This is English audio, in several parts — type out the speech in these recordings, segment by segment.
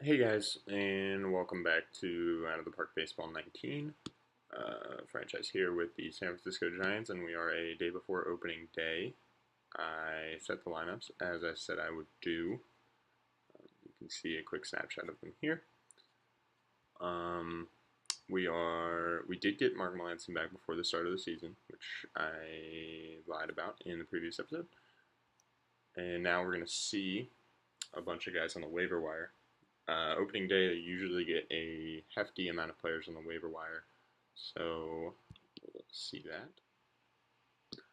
Hey guys, and welcome back to Out of the Park Baseball 19. Franchise here with the San Francisco Giants, and we are a day before opening day. I set the lineups as I said I would do. You can see a quick snapshot of them here. We did get Mark Melancon back before the start of the season, which I lied about in the previous episode. And now we're going to see a bunch of guys on the waiver wire. Opening day, they usually get a hefty amount of players on the waiver wire, so we'll see that.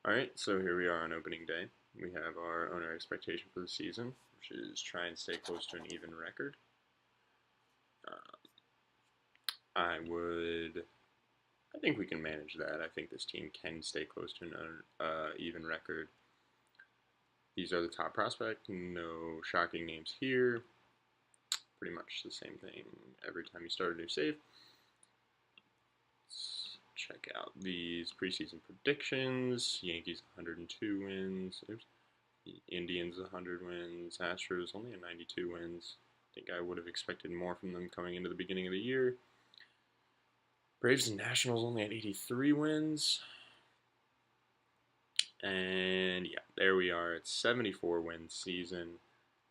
Alright, so here we are on opening day. We have our owner expectation for the season, which is try and stay close to an even record. I think we can manage that. I think this team can stay close to an even record. These are the top prospects, no shocking names here. Pretty much the same thing every time you start a new save. Let's check out these preseason predictions. Yankees 102 wins. Oops. Indians 100 wins. Astros only a 92 wins. I think I would have expected more from them coming into the beginning of the year. Braves and Nationals only at 83 wins. And yeah, there we are. It's 74 win season.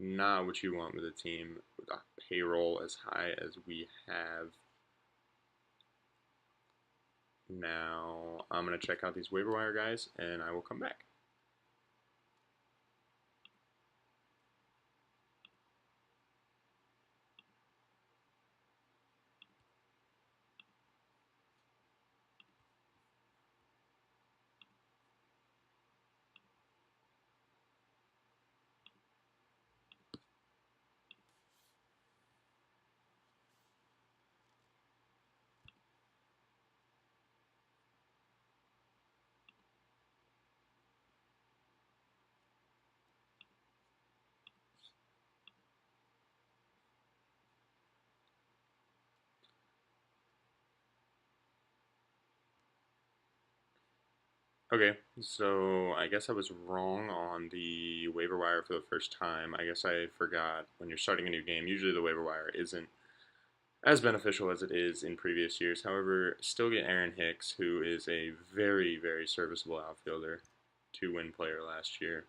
Not what you want with a team with a payroll as high as we have. Now, I'm going to check out these waiver wire guys, and I will come back. Okay, so I guess I was wrong on the waiver wire for the first time. I guess I forgot when you're starting a new game, usually the waiver wire isn't as beneficial as it is in previous years. However, still get Aaron Hicks, who is a very, very serviceable outfielder, 2-win player last year.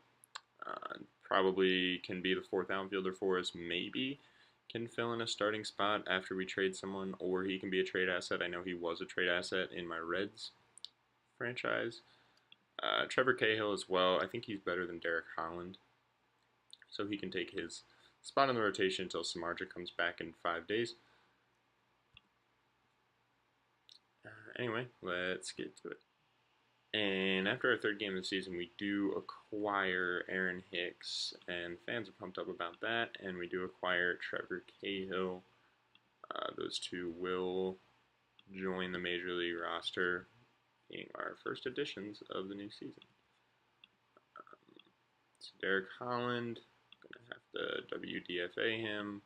Probably can be the fourth outfielder for us, maybe can fill in a starting spot after we trade someone, or he can be a trade asset. I know he was a trade asset in my Reds franchise. Trevor Cahill as well. I think he's better than Derek Holland, so he can take his spot in the rotation until Samardzija comes back in 5 days. Anyway, let's get to it. And after our third game of the season, we do acquire Aaron Hicks, and fans are pumped up about that. And we do acquire Trevor Cahill. Those two will join the Major League roster, being our first additions of the new season. So Derek Holland, gonna have to WDFA him,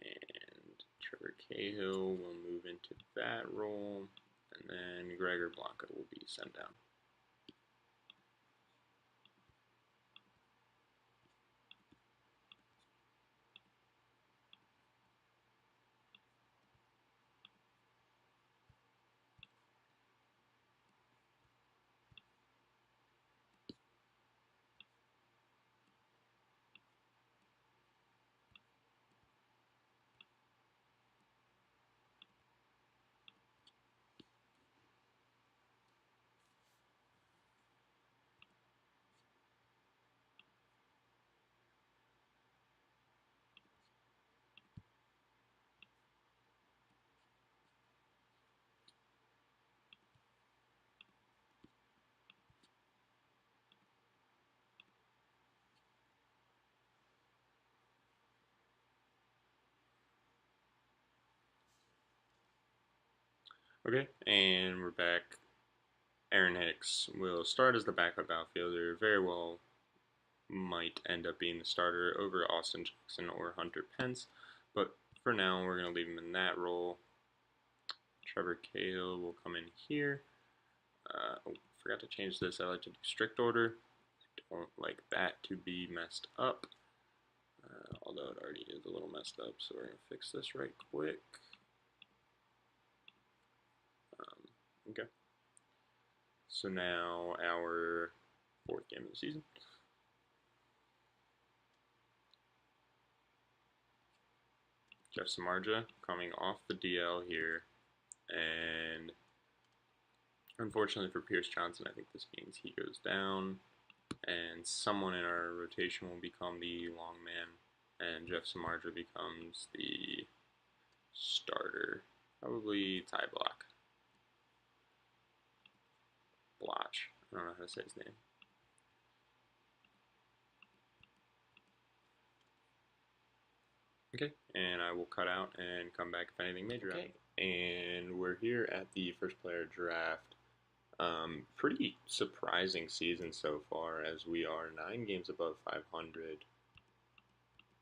and Trevor Cahill will move into that role, and then Gregor Blanca will be sent down. Okay, and we're back. Aaron Hicks will start as the backup outfielder. Very well might end up being the starter over Austin Jackson or Hunter Pence, but for now we're going to leave him in that role. Trevor Cahill will come in here. Forgot to change this. I like to do strict order. I don't like that to be messed up. although it already is a little messed up, so we're going to fix this right quick. Okay. So now our 4th game of the season. Jeff Samardzija coming off the DL here, and unfortunately for Pierce Johnson, I think this means he goes down, and someone in our rotation will become the long man, and Jeff Samardzija becomes the starter. Probably Ty Block. Blotch. I don't know how to say his name. Okay, and I will cut out and come back if anything major happens. And we're here at the first player draft. Pretty surprising season so far, as we are 9 games above 500.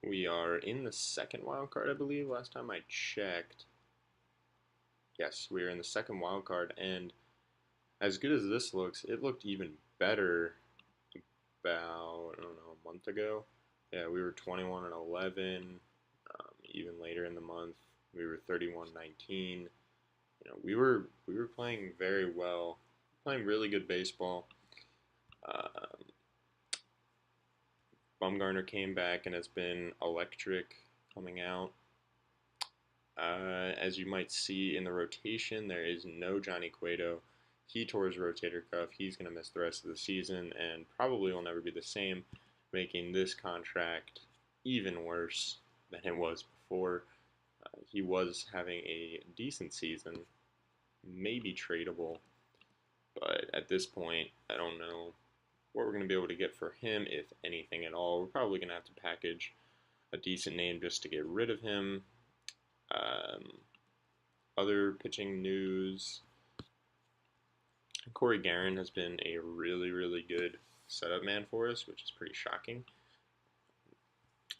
We are in the second wild card, I believe, last time I checked. Yes, we are in the second wild card, and as good as this looks, it looked even better about, I don't know, a month ago. Yeah, we were 21-11. Even later in the month, we were 31-19. We were playing very well, playing really good baseball. Bumgarner came back and has been electric coming out. As you might see in the rotation, there is no Johnny Cueto. He tore his rotator cuff. He's going to miss the rest of the season and probably will never be the same, making this contract even worse than it was before. He was having a decent season, maybe tradable, but at this point, I don't know what we're going to be able to get for him, if anything at all. We're probably going to have to package a decent name just to get rid of him. Other pitching news, Corey Guerin has been a really, really good setup man for us, which is pretty shocking.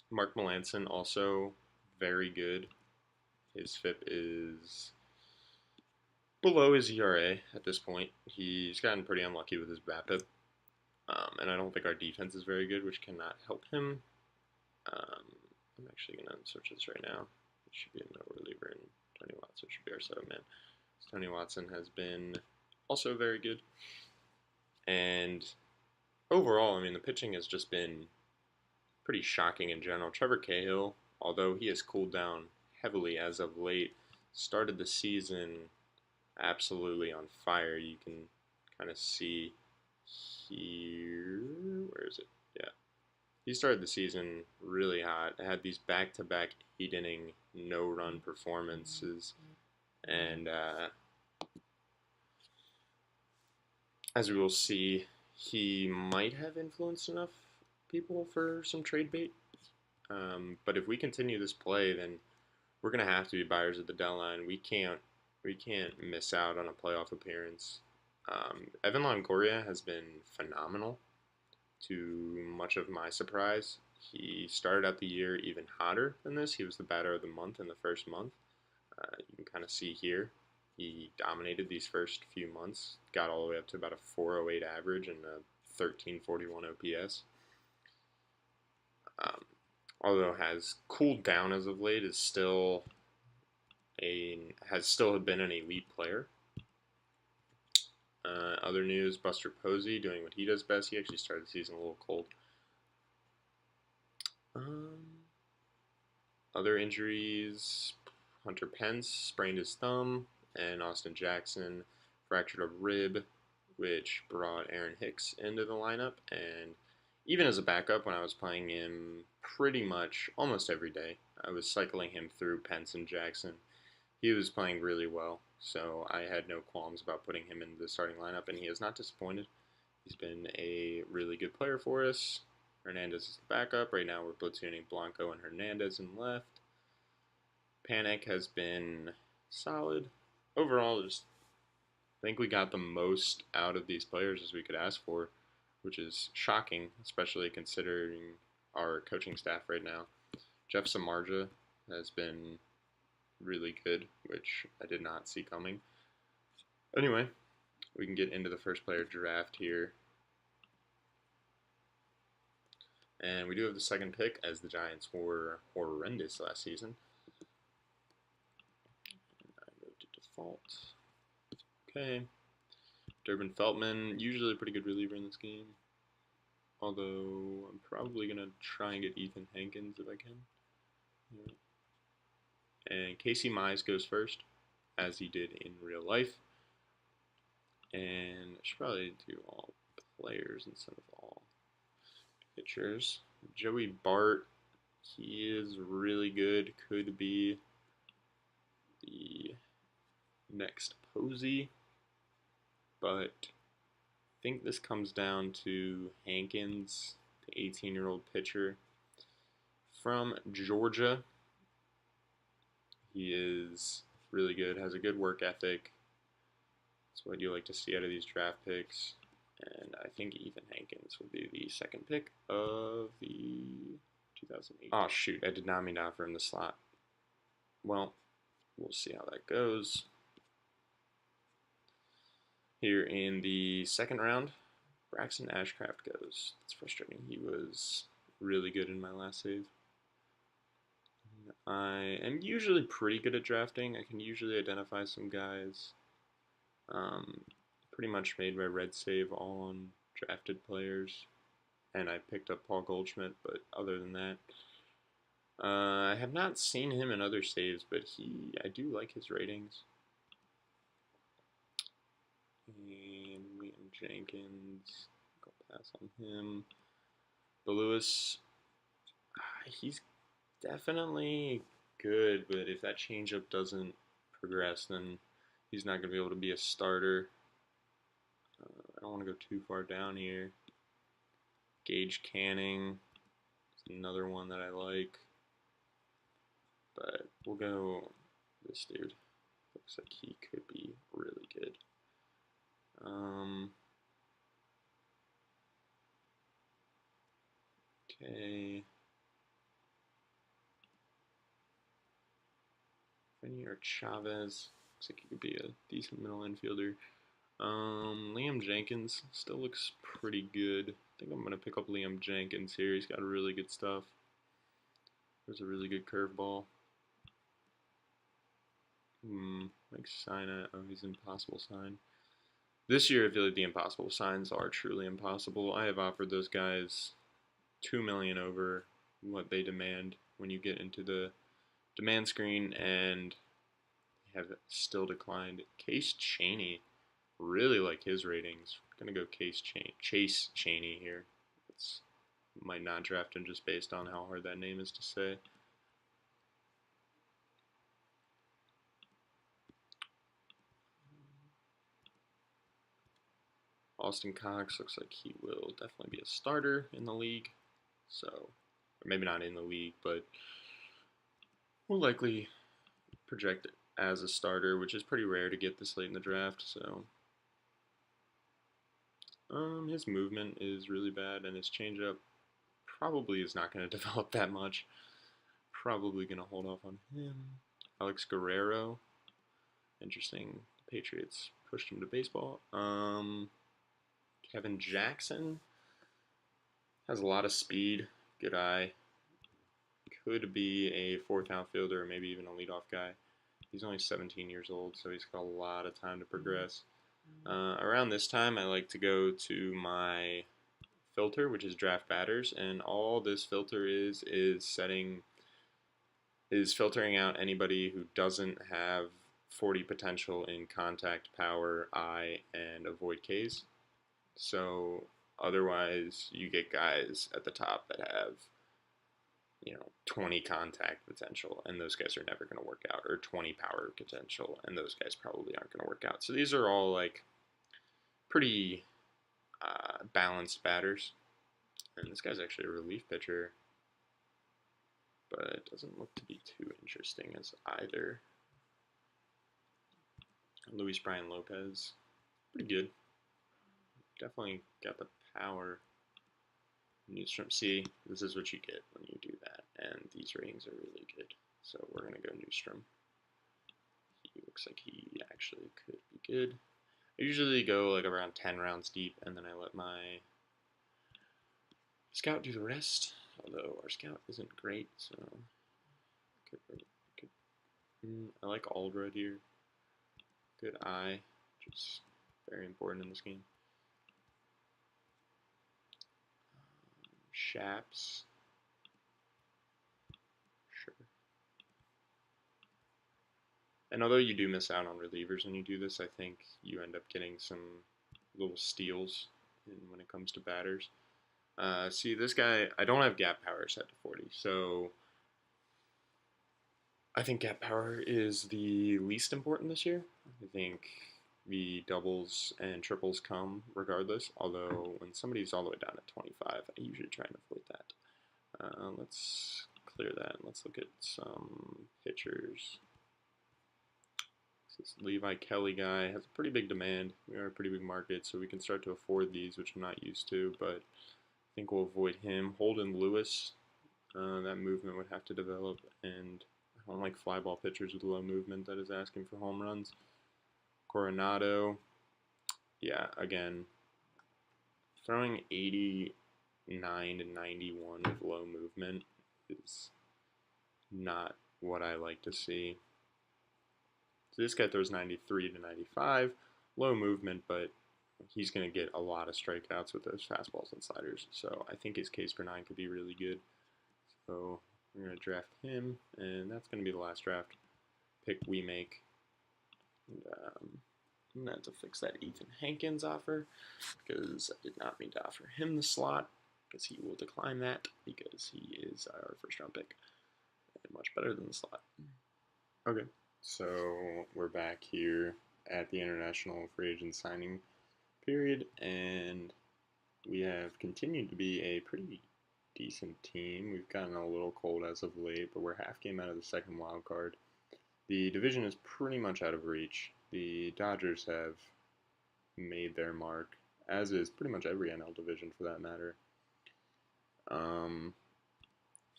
Mark Melancon also very good. His FIP is below his ERA at this point. He's gotten pretty unlucky with his BABIP, and I don't think our defense is very good, which cannot help him. I'm actually going to search this right now. It should be a no reliever, and Tony Watson should be our setup man. Tony Watson has been also very good. And overall, I mean, the pitching has just been pretty shocking in general. Trevor Cahill, although he has cooled down heavily as of late, started the season absolutely on fire. You can kind of see here. Where is it? Yeah. He started the season really hot. Had these back-to-back 8-inning no-run performances. And as we will see, he might have influenced enough people for some trade bait. But if we continue this play, then we're going to have to be buyers at the deadline. We can't miss out on a playoff appearance. Evan Longoria has been phenomenal, to much of my surprise. He started out the year even hotter than this. He was the batter of the month in the first month. You can kind of see here. He dominated these first few months, got all the way up to about a 408 average and a 1341 OPS. Although has cooled down as of late, has still been an elite player. Other news, Buster Posey doing what he does best. He actually started the season a little cold. Other injuries, Hunter Pence sprained his thumb, and Austin Jackson fractured a rib, which brought Aaron Hicks into the lineup. And even as a backup, when I was playing him pretty much almost every day, I was cycling him through Pence and Jackson. He was playing really well, so I had no qualms about putting him into the starting lineup, and he has not disappointed. He's been a really good player for us. Hernandez is the backup. Right now we're platooning Blanco and Hernandez in left. Panic has been solid. Overall, just think we got the most out of these players as we could ask for, which is shocking, especially considering our coaching staff right now. Jeff Samardzija has been really good, which I did not see coming. Anyway, we can get into the first player draft here. And we do have the second pick, as the Giants were horrendous last season. I go to default. Okay. Durbin Feltman, usually a pretty good reliever in this game. Although, I'm probably going to try and get Ethan Hankins if I can. Yeah. And Casey Mize goes first, as he did in real life. And I should probably do all players instead of all pitchers. Joey Bart, he is really good. Could be the next Posey. But I think this comes down to Hankins, the 18-year-old pitcher from Georgia. He is really good, has a good work ethic. That's what you like to see out of these draft picks. And I think Ethan Hankins will be the second pick of the 2008. Oh, shoot. I did not mean to offer him the slot. Well, we'll see how that goes. Here in the second round, Braxton Ashcraft goes. That's frustrating. He was really good in my last save. I am usually pretty good at drafting. I can usually identify some guys. Pretty much made my red save all on drafted players. And I picked up Paul Goldschmidt, but other than that, I have not seen him in other saves, but I do like his ratings. And Liam Jenkins, go pass on him. But Lewis, he's definitely good, but if that changeup doesn't progress, then he's not going to be able to be a starter. I don't want to go too far down here. Gage Canning is another one that I like. But we'll go this dude. Looks like he could be really good. Okay. Fenier Chavez. Looks like he could be a decent middle infielder. Liam Jenkins still looks pretty good. I think I'm going to pick up Liam Jenkins here. He's got really good stuff. There's a really good curveball. Mike Sina. Oh, he's impossible sign. This year, I feel like the impossible signs are truly impossible. I have offered those guys $2 million over what they demand when you get into the demand screen, and have still declined. Case Cheney, really like his ratings. Gonna go Chase Cheney here. It's might not draft him just based on how hard that name is to say. Austin Cox looks like he will definitely be a starter in the league. So, or maybe not in the league, but will likely project as a starter, which is pretty rare to get this late in the draft. So, his movement is really bad, and his changeup probably is not going to develop that much. Probably going to hold off on him. Alex Guerrero. Interesting. The Patriots pushed him to baseball. Kevin Jackson has a lot of speed. Good eye. Could be a fourth outfielder or maybe even a leadoff guy. He's only 17 years old, so he's got a lot of time to progress. Around this time, I like to go to my filter, which is draft batters, and all this filter is filtering out anybody who doesn't have 40 potential in contact, power, eye, and avoid Ks. So otherwise, you get guys at the top that have 20 contact potential, and those guys are never going to work out, or 20 power potential, and those guys probably aren't going to work out. So these are all like pretty balanced batters. And this guy's actually a relief pitcher, but it doesn't look to be too interesting as either. Luis Brian Lopez, pretty good. Definitely got the power. Newstrom, see, this is what you get when you do that, and these ratings are really good. So we're going to go Newstrom. He looks like he actually could be good. I usually go like around 10 rounds deep, and then I let my Scout do the rest, although our scout isn't great, so I like Aldred here. Good eye, which is very important in this game. Shaps. Sure. And although you do miss out on relievers when you do this, I think you end up getting some little steals when it comes to batters. See, this guy, I don't have gap power set to 40, so I think gap power is the least important this year. I think the doubles and triples come regardless, although when somebody's all the way down at 25, I usually try and avoid that. Let's clear that and let's look at some pitchers. This Levi Kelly guy has a pretty big demand. We are a pretty big market, so we can start to afford these, which I'm not used to, but I think we'll avoid him. Holden Lewis, that movement would have to develop, and I don't like fly ball pitchers with low movement that is asking for home runs. Coronado, yeah, again, throwing 89 to 91 with low movement is not what I like to see. So this guy throws 93 to 95, low movement, but he's going to get a lot of strikeouts with those fastballs and sliders. So I think his case per 9 could be really good. So we're going to draft him, and that's going to be the last draft pick we make. And I'm going to have to fix that Ethan Hankins offer because I did not mean to offer him the slot because he will decline that because he is our first round pick and much better than the slot. Okay. So we're back here at the international free agent signing period, and we have continued to be a pretty decent team. We've gotten a little cold as of late, but we're half game out of the second wild card. The division is pretty much out of reach. The Dodgers have made their mark, as is pretty much every NL division for that matter.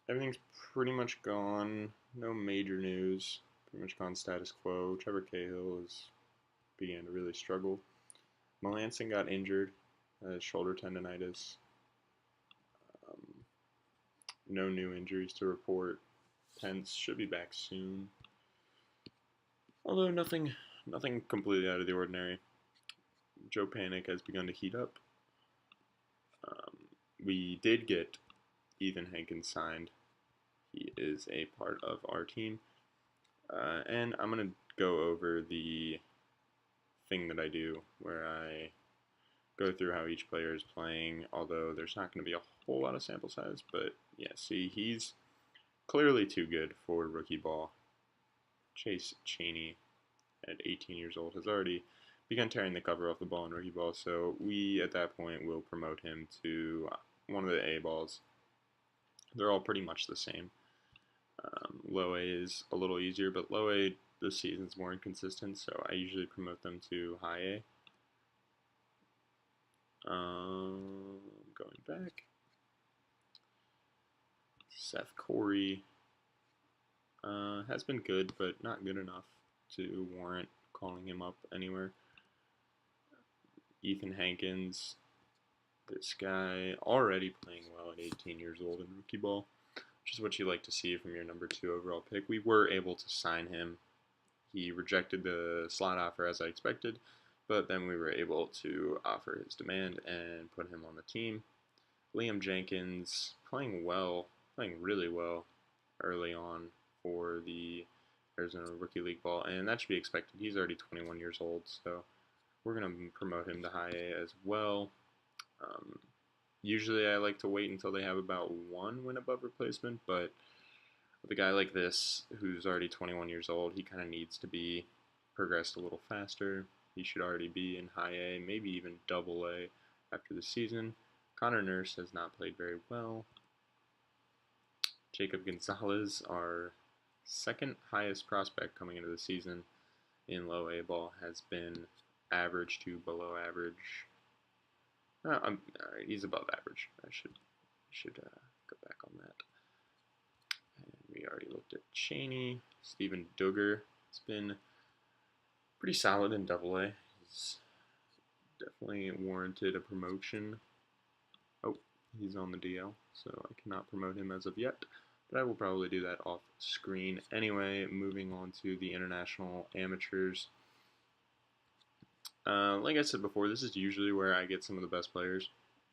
Everything's pretty much gone. No major news. Pretty much gone status quo. Trevor Cahill began to really struggle. Melancon got injured, shoulder tendonitis. No new injuries to report. Pence should be back soon. Although nothing completely out of the ordinary. Joe Panic has begun to heat up. We did get Ethan Hankins signed. He is a part of our team. And I'm going to go over the thing that I do where I go through how each player is playing, although there's not going to be a whole lot of sample size. But yeah, see, he's clearly too good for rookie ball. Chase Chaney, at 18 years old, has already begun tearing the cover off the ball in rookie ball, so we, at that point, will promote him to one of the A balls. They're all pretty much the same. Low A is a little easier, but low A this season's more inconsistent, so I usually promote them to high A. Going back. Seth Corey has been good, but not good enough to warrant calling him up anywhere. Ethan Hankins, this guy already playing well at 18 years old in rookie ball, which is what you like to see from your number 2 overall pick. We were able to sign him. He rejected the slot offer as I expected, but then we were able to offer his demand and put him on the team. Liam Jenkins playing really well early on for the Arizona Rookie League ball, and that should be expected. He's already 21 years old, so we're going to promote him to high A as well. Usually I like to wait until they have about 1 win above replacement, but with a guy like this who's already 21 years old, he kind of needs to be progressed a little faster. He should already be in high A, maybe even double A after the season. Connor Nurse has not played very well. Jacob Gonzalez, our second highest prospect coming into the season in low A ball, has been average to below average. He's above average. I should go back on that. And we already looked at Chaney. Steven Duggar has been pretty solid in double A. He's definitely warranted a promotion. Oh, He's on the DL, so I cannot promote him as of yet. But I will probably do that off screen. Anyway, moving on to the international amateurs. Like I said before, this is usually where I get some of the best players,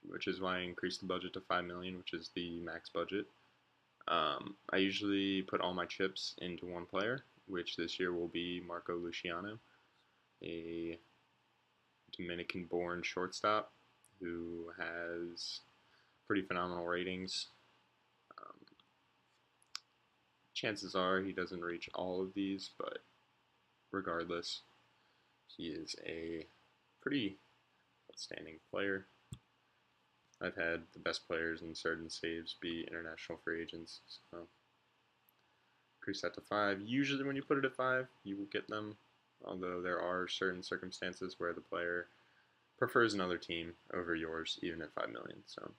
which is why I increased the budget to 5 million, which is the max budget. I usually put all my chips into one player, which this year will be Marco Luciano, a Dominican-born shortstop who has pretty phenomenal ratings. Um, Chances are he doesn't reach all of these, but regardless, he is a pretty outstanding player. I've had the best players in certain saves be international free agents, so increase that to 5. Usually when you put it at 5, you will get them, although there are certain circumstances where the player prefers another team over yours, even at 5 million. So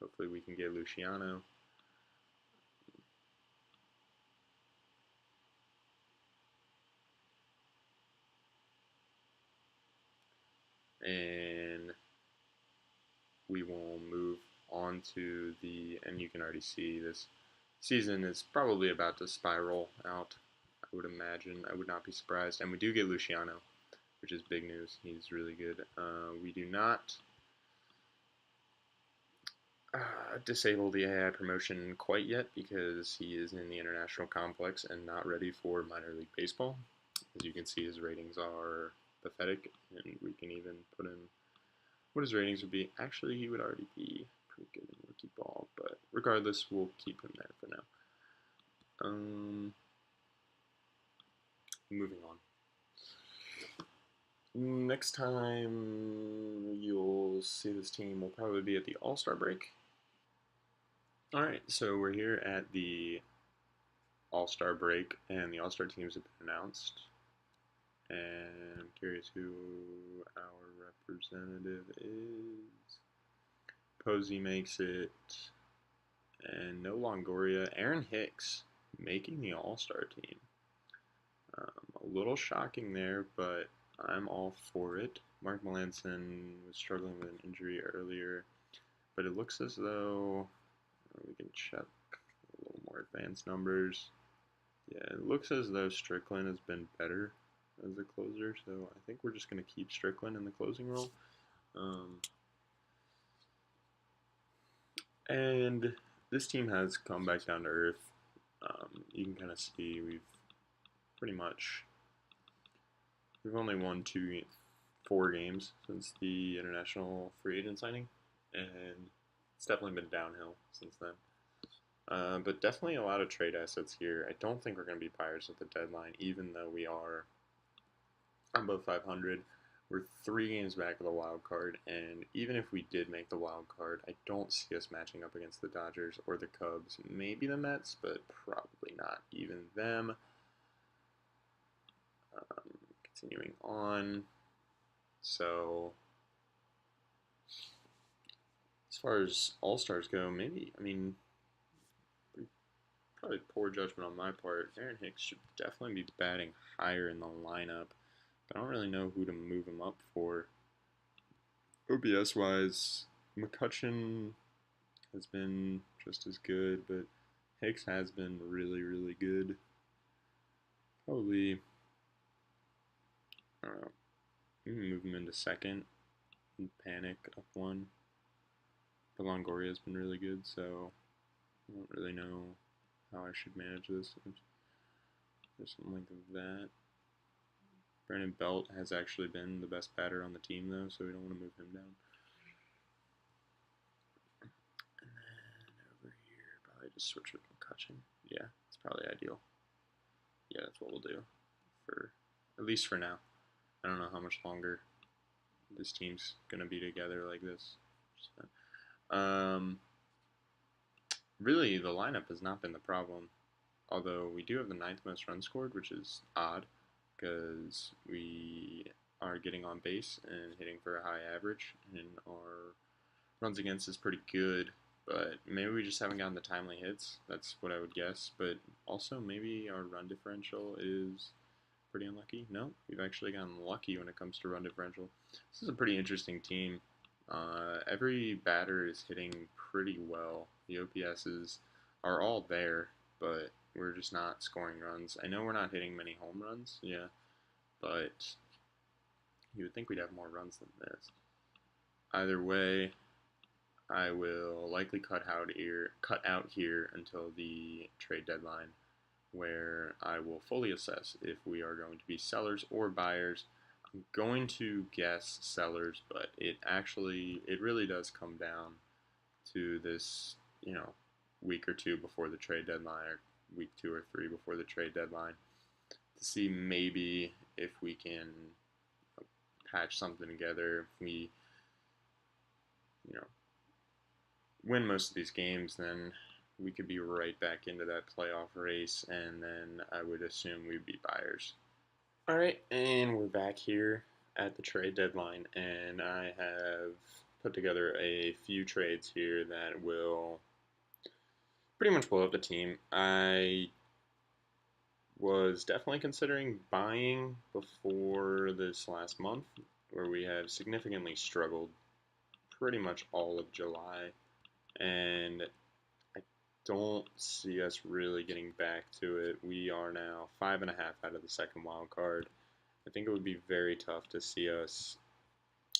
hopefully we can get Luciano. And we will move on to and you can already see this season is probably about to spiral out. I would imagine. I would not be surprised. And we do get Luciano, which is big news. He's really good. We do not disable the AI promotion quite yet because he is in the international complex and not ready for minor league baseball. As you can see, his ratings are pathetic, and we can even put in what his ratings would be. Actually, he would already be pretty good in rookie ball, but regardless, we'll keep him there for now. Moving on. Next time you'll see this team will probably be at the All-Star break. Alright, so we're here at the All-Star break, and the All-Star teams have been announced. And I'm curious who our representative is. Posey makes it, and no Longoria. Aaron Hicks making the All-Star team. A little shocking there, but I'm all for it. Mark Melanson was struggling with an injury earlier, but it looks as though we can check a little more advanced numbers. Yeah, it looks as though Strickland has been better as a closer, so I think we're just going to keep Strickland in the closing role. And this team has come back down to earth. You can kind of see we've only won 4 games since the international free agent signing, and it's definitely been downhill since then. But definitely a lot of trade assets here. I don't think we're going to be buyers at the deadline, even though we are above 500. We're 3 games back of the wild card, and even if we did make the wild card, I don't see us matching up against the Dodgers or the Cubs. Maybe the Mets, but probably not even them. Continuing on. So, as far as All-Stars go, probably poor judgment on my part. Aaron Hicks should definitely be batting higher in the lineup. I don't really know who to move him up for. OBS wise, McCutcheon has been just as good, but Hicks has been really, really good. Probably, I don't know, maybe move him into second and panic up 1. But Longoria has been really good, so I don't really know how I should manage this. There's something like that. Brandon Belt has actually been the best batter on the team, though, so we don't want to move him down. And then over here, probably just switch with McCutcheon. Yeah, it's probably ideal. Yeah, that's what we'll do, at least for now. I don't know how much longer this team's going to be together like this. Really, the lineup has not been the problem. Although we do have the 9th most runs scored, which is odd, because we are getting on base and hitting for a high average, and our runs against is pretty good, but maybe we just haven't gotten the timely hits. That's what I would guess, but also maybe our run differential is pretty unlucky. No, we've actually gotten lucky when it comes to run differential. This is a pretty interesting team. Every batter is hitting pretty well. The OPSs are all there, but we're just not scoring runs. I know we're not hitting many home runs, yeah, but you would think we'd have more runs than this. Either way, I will likely cut out here until the trade deadline, where I will fully assess if we are going to be sellers or buyers. I'm going to guess sellers, but it really does come down to this, week or two before the trade deadline, or week 2 or 3 before the trade deadline, to see maybe if we can patch something together. If we, you know, win most of these games, then we could be right back into that playoff race, and then I would assume we'd be buyers. All right, and we're back here at the trade deadline, and I have put together a few trades here that will pretty much blow up the team. I was definitely considering buying before this last month, where we have significantly struggled pretty much all of July, and I don't see us really getting back to it. We are now 5.5 out of the second wild card. I think it would be very tough to see us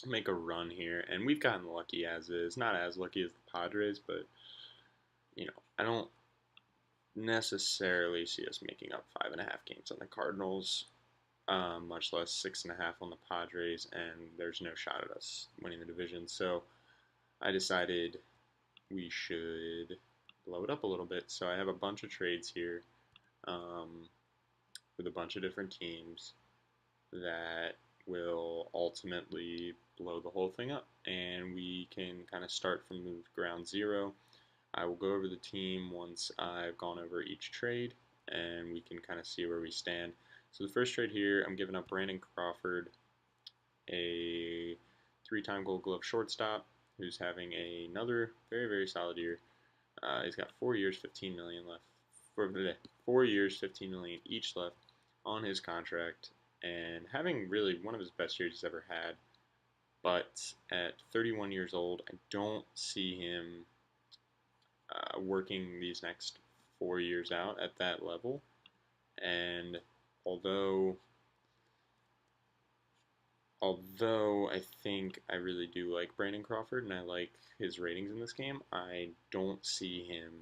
make a run here, and we've gotten lucky as is. Not as lucky as the Padres, but I don't necessarily see us making up 5.5 games on the Cardinals, much less 6.5 on the Padres, and there's no shot at us winning the division. So I decided we should blow it up a little bit. So I have a bunch of trades here, with a bunch of different teams that will ultimately blow the whole thing up, and we can kind of start from ground zero. I will go over the team once I've gone over each trade, and we can kind of see where we stand. So the first trade here, I'm giving up Brandon Crawford, a 3-time Gold Glove shortstop, who's having another very, very solid year. He's got 4 years, 15 million left. 4 years, 15 million each left on his contract, and having really one of his best years he's ever had. But at 31 years old, I don't see him working these next 4 years out at that level. And although I think I really do like Brandon Crawford and I like his ratings in this game, I don't see him.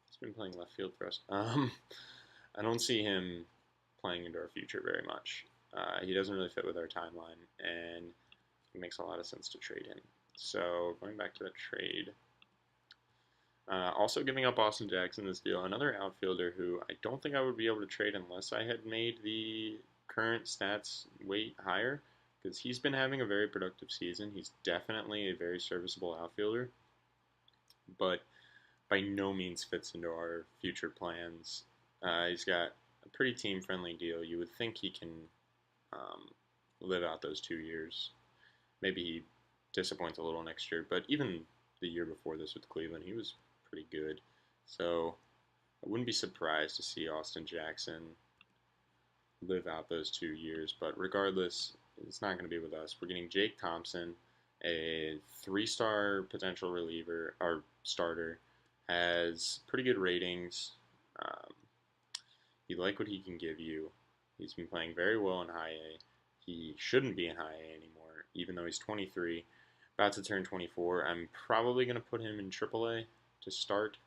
He's been playing left field for us. I don't see him playing into our future very much. He doesn't really fit with our timeline, and it makes a lot of sense to trade him. So going back to the trade, also giving up Austin Jackson this deal, another outfielder who I don't think I would be able to trade unless I had made the current stats weight higher, because he's been having a very productive season. He's definitely a very serviceable outfielder, but by no means fits into our future plans. He's got a pretty team-friendly deal. You would think he can live out those 2 years. Maybe he disappoints a little next year, but even the year before this with Cleveland, he was pretty good. So I wouldn't be surprised to see Austin Jackson live out those 2 years. But regardless, it's not going to be with us. We're getting Jake Thompson, a 3-star potential reliever or starter, has pretty good ratings. You like what he can give you. He's been playing very well in high A. He shouldn't be in high A anymore, even though he's 23, about to turn 24. I'm probably going to put him in Triple A to start,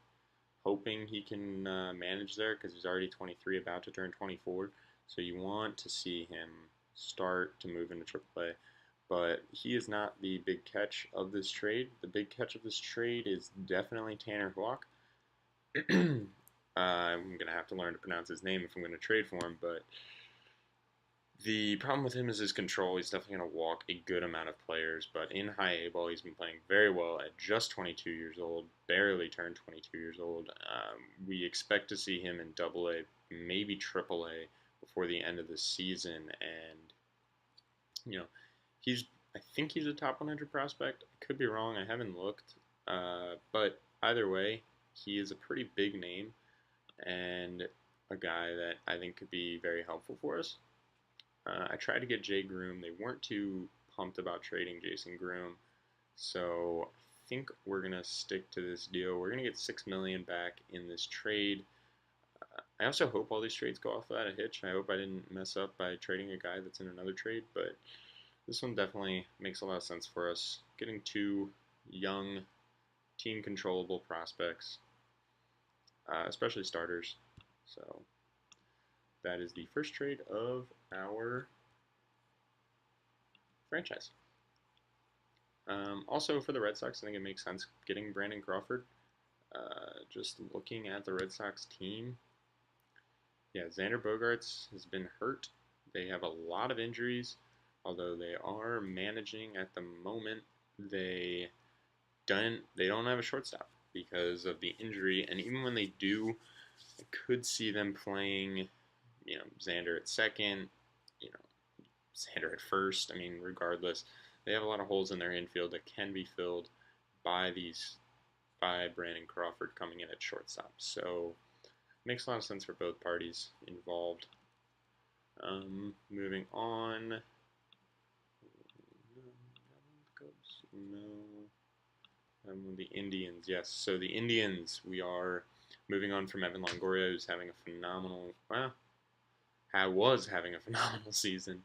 hoping he can manage there, because he's already 23, about to turn 24. So you want to see him start to move into AAA. But he is not the big catch of this trade. The big catch of this trade is definitely Tanner Houck. I'm going to have to learn to pronounce his name if I'm going to trade for him, but the problem with him is his control. He's definitely going to walk a good amount of players, but in high A ball, he's been playing very well at just 22 years old, barely turned 22 years old. We expect to see him in Double A, maybe Triple A, before the end of the season, and I think he's a top 100 prospect. I could be wrong. I haven't looked, but either way, he is a pretty big name and a guy that I think could be very helpful for us. I tried to get Jay Groom. They weren't too pumped about trading Jason Groom, So I think we're gonna stick to this deal. We're gonna get 6 million back in this trade. I also hope all these trades go off without a hitch. I hope I didn't mess up by trading a guy that's in another trade, but this one definitely makes a lot of sense for us. Getting two young, team controllable prospects, especially starters. So that is the first trade of our franchise. Also, for the Red Sox, I think it makes sense getting Brandon Crawford. Just looking at the Red Sox team, yeah, Xander Bogaerts has been hurt. They have a lot of injuries, although they are managing at the moment. They don't have a shortstop because of the injury, and even when they do, I could see them playing, Xander at second, you know, Xander at first. I mean, regardless, they have a lot of holes in their infield that can be filled by Brandon Crawford coming in at shortstop. So makes a lot of sense for both parties involved. Moving on. No. The Indians, yes. So the Indians, we are moving on from Evan Longoria, who's having a phenomenal, was having a phenomenal season.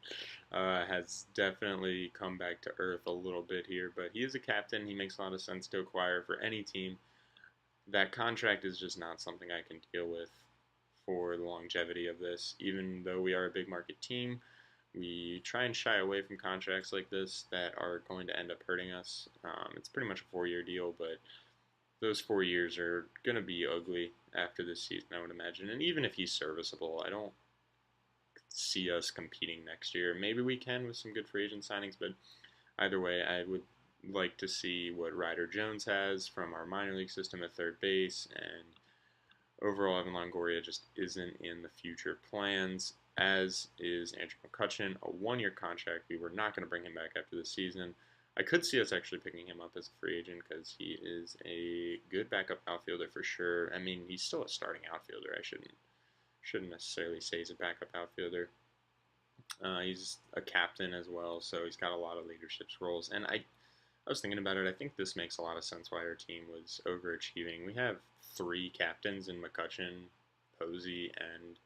Has definitely come back to earth a little bit here, but he is a captain. He makes a lot of sense to acquire for any team. That contract is just not something I can deal with for the longevity of this. Even though we are a big market team, we try and shy away from contracts like this that are going to end up hurting us. It's pretty much a 4-year deal, but those 4 years are going to be ugly after this season, I would imagine. And even if he's serviceable, I don't see us competing next year. Maybe we can with some good free agent signings, but either way, I would like to see what Ryder Jones has from our minor league system at third base, and overall, Evan Longoria just isn't in the future plans, as is Andrew McCutchen, a 1-year contract. We were not going to bring him back after the season. I could see us actually picking him up as a free agent because he is a good backup outfielder for sure. I mean, he's still a starting outfielder. I shouldn't necessarily say he's a backup outfielder. He's a captain as well, so he's got a lot of leadership roles. And I was thinking about it. I think this makes a lot of sense why our team was overachieving. We have 3 captains in McCutchen, Posey, and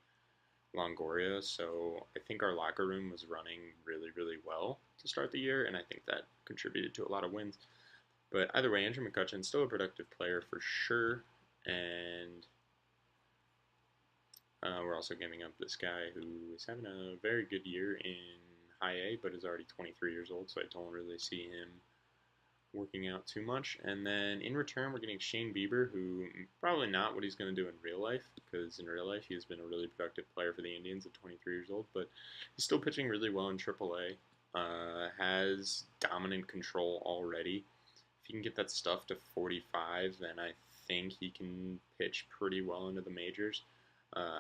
Longoria, so I think our locker room was running really, really well to start the year, and I think that contributed to a lot of wins. But either way, Andrew McCutchen's still a productive player for sure, and we're also giving up this guy who is having a very good year in high A, but is already 23 years old, so I don't really see him working out too much. And then in return, we're getting Shane Bieber, who probably not what he's going to do in real life, because in real life he has been a really productive player for the Indians at 23 years old, but he's still pitching really well in AAA. Has dominant control already. If he can get that stuff to 45, then I think he can pitch pretty well into the majors.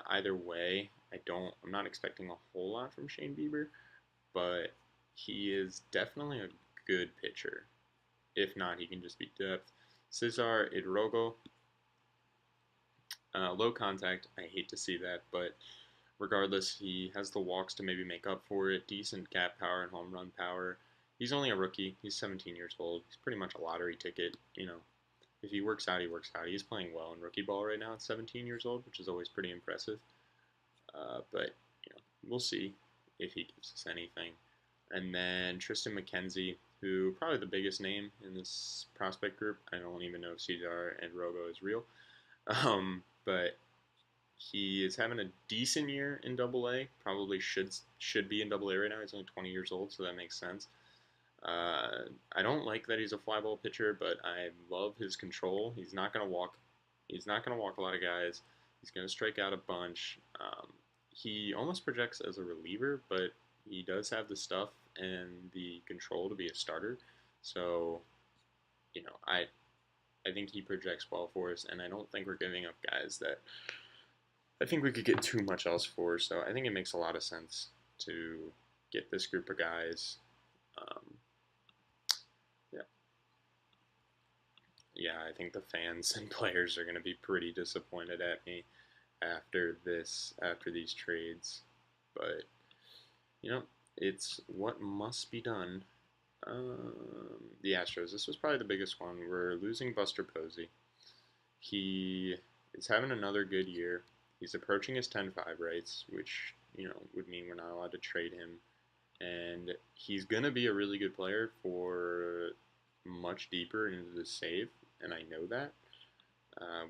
Either way, I'm not expecting a whole lot from Shane Bieber, but he is definitely a good pitcher. If not, he can just be depth. Cesar Idrogo, low contact. I hate to see that, but regardless, he has the walks to maybe make up for it. Decent gap power and home run power. He's only a rookie. He's 17 years old. He's pretty much a lottery ticket. If he works out, he works out. He's playing well in rookie ball right now at 17 years old, which is always pretty impressive. But we'll see if he gives us anything. And then Tristan McKenzie, who probably the biggest name in this prospect group. I don't even know if Cesar and Rogo is real. But he is having a decent year in Double A. Probably should be in Double A right now. He's only 20 years old, so that makes sense. I don't like that he's a fly ball pitcher, but I love his control. He's not gonna walk. He's not gonna walk a lot of guys. He's gonna strike out a bunch. He almost projects as a reliever, but he does have the stuff and the control to be a starter. So, I think he projects well for us, and I don't think we're giving up guys that I think we could get too much else for. So I think it makes a lot of sense to get this group of guys. Yeah. Yeah, I think the fans and players are going to be pretty disappointed at me after these trades. But, it's what must be done. The Astros. This was probably the biggest one. We're losing Buster Posey. He is having another good year. He's approaching his 10-5 rights, which would mean we're not allowed to trade him. And he's gonna be a really good player for much deeper into the save, and I know that.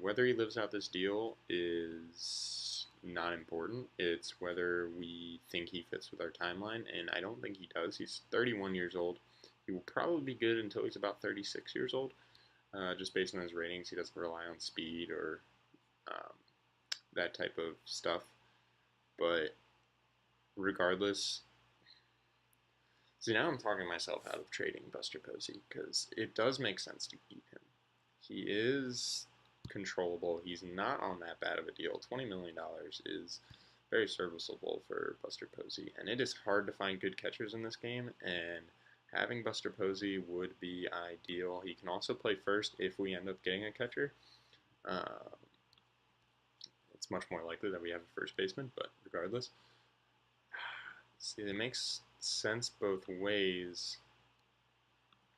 Whether he lives out this deal is not important. It's whether we think he fits with our timeline, and I don't think he does. He's 31 years old. He will probably be good until he's about 36 years old. Just based on his ratings, he doesn't rely on speed or um, that type of stuff. But regardless, see, now I'm talking myself out of trading Buster Posey because it does make sense to keep him. He is controllable. He's not on that bad of a deal. $20 million is very serviceable for Buster Posey, and it is hard to find good catchers in this game, and having Buster Posey would be ideal. He can also play first if we end up getting a catcher. It's much more likely that we have a first baseman, but regardless. See, it makes sense both ways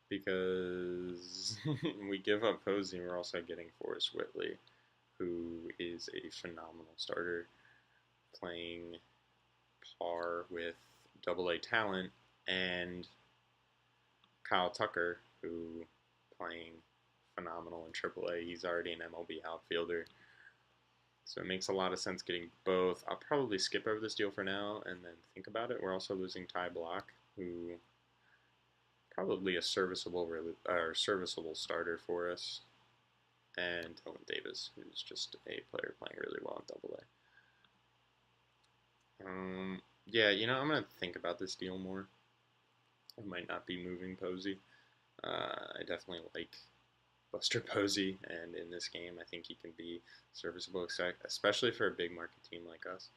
because we give up Posey and we're also getting Forrest Whitley, who is a phenomenal starter, playing par with AA talent, and Kyle Tucker, who playing phenomenal in AAA. He's already an MLB outfielder. So it makes a lot of sense getting both. I'll probably skip over this deal for now and then think about it. We're also losing Ty Block, who probably a serviceable starter for us, and Dylan Davis, who's just a player playing really well in AA. Yeah, I'm gonna think about this deal more. I might not be moving Posey. I definitely like Buster Posey, and in this game, I think he can be serviceable, especially for a big market team like us.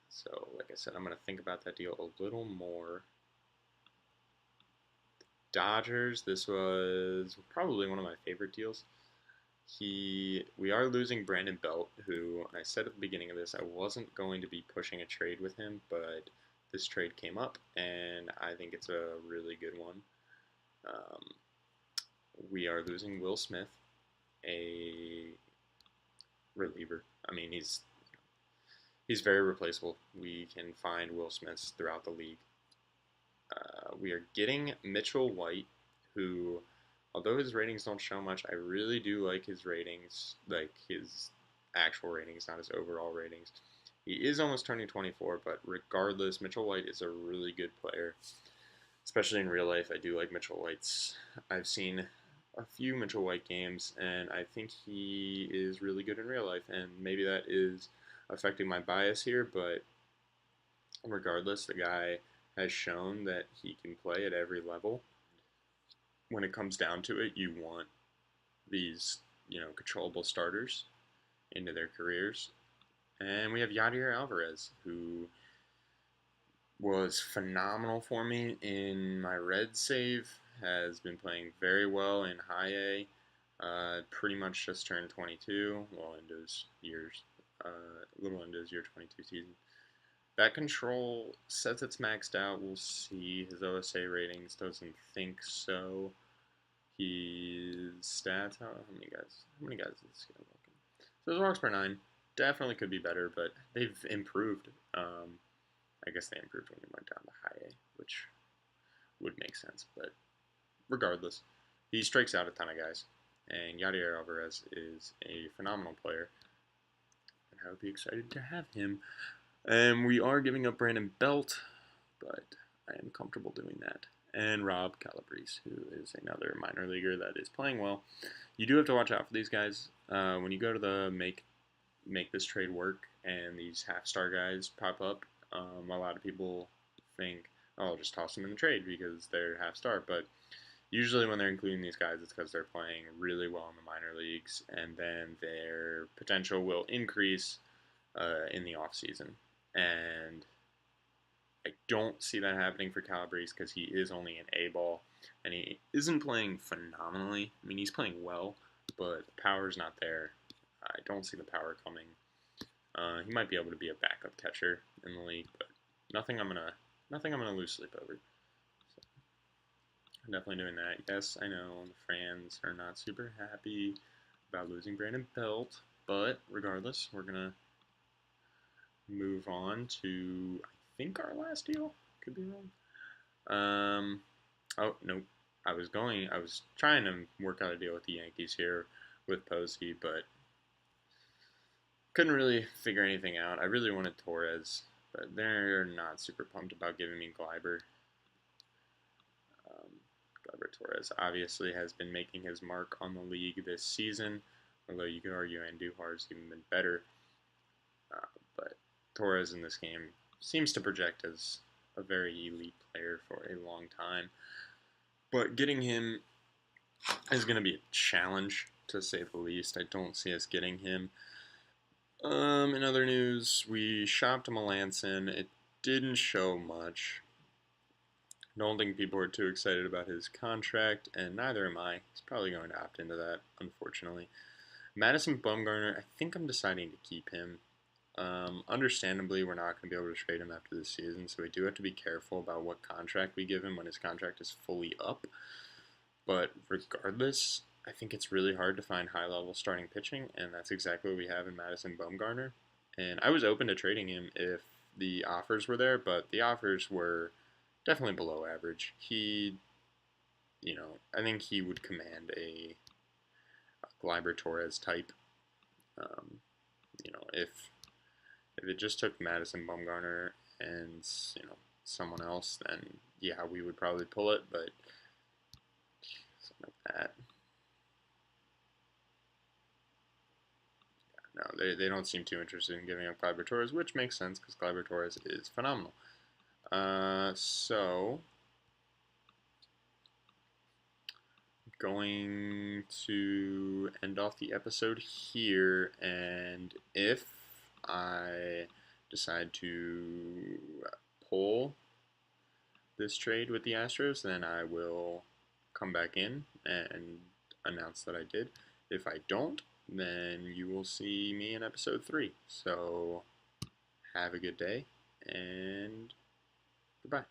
So, like I said, I'm going to think about that deal a little more. Dodgers, this was probably one of my favorite deals. We are losing Brandon Belt, who I said at the beginning of this I wasn't going to be pushing a trade with him, but this trade came up, and I think it's a really good one. We are losing Will Smith, a reliever. I mean, he's very replaceable. We can find Will Smiths throughout the league. We are getting Mitchell White, who, although his ratings don't show much, I really do like his ratings, like his actual ratings, not his overall ratings. He is almost turning 24, but regardless, Mitchell White is a really good player, especially in real life. I do like Mitchell White's. I've seen a few Mitchell White games, and I think he is really good in real life, and maybe that is affecting my bias here, but regardless, the guy has shown that he can play at every level. When it comes down to it, you want these, controllable starters into their careers. And we have Yadier Alvarez, who was phenomenal for me in my red save, has been playing very well in high A, pretty much just turned 22, well into his years, little into his year 22 season. Bat control says it's maxed out. We'll see. His OSA ratings doesn't think so. His stats, how many guys is this guy looking? So his walks per 9 definitely could be better, but they've improved. I guess they improved when we went down to high A, which would make sense. But regardless, he strikes out a ton of guys, and Yadier Alvarez is a phenomenal player, and I would be excited to have him. And we are giving up Brandon Belt, but I am comfortable doing that. And Rob Calabrese, who is another minor leaguer that is playing well. You do have to watch out for these guys. When you go to the make this trade work and these half-star guys pop up, a lot of people think, oh, I'll just toss them in the trade because they're half-star. But usually when they're including these guys, it's because they're playing really well in the minor leagues, and then their potential will increase in the offseason. And I don't see that happening for Calabrese because he is only an A ball, and he isn't playing phenomenally. I mean, he's playing well, but the power's not there. I don't see the power coming. He might be able to be a backup catcher in the league, but nothing I'm gonna lose sleep over. So, I'm definitely doing that. Yes, I know the fans are not super happy about losing Brandon Belt, but regardless, we're gonna move on to I think our last deal. Could be wrong. Oh no, I was trying to work out a deal with the Yankees here with Posey, but couldn't really figure anything out. I really wanted Torres, but they're not super pumped about giving me Gleiber. Um, Gleiber Torres obviously has been making his mark on the league this season, although you could argue Andujar's even been better. But Torres in this game seems to project as a very elite player for a long time. But getting him is going to be a challenge, to say the least. I don't see us getting him. In other news, we shopped Melanson. It didn't show much. Don't think people are too excited about his contract, and neither am I. He's probably going to opt into that, unfortunately. Madison Bumgarner, I think I'm deciding to keep him. Understandably, we're not going to be able to trade him after this season, so we do have to be careful about what contract we give him when his contract is fully up. But regardless, I think it's really hard to find high-level starting pitching, and that's exactly what we have in Madison Bumgarner. And I was open to trading him if the offers were there, but the offers were definitely below average. I think he would command a Gleiber Torres type. Um, if it just took Madison Bumgarner and someone else, then yeah, we would probably pull it. But something like that, no, they don't seem too interested in giving up Gleiber Torres, which makes sense because Gleiber Torres is phenomenal. So going to end off the episode here, and if I decide to pull this trade with the Astros, then I will come back in and announce that I did. If I don't, then you will see me in episode 3. So have a good day, and goodbye.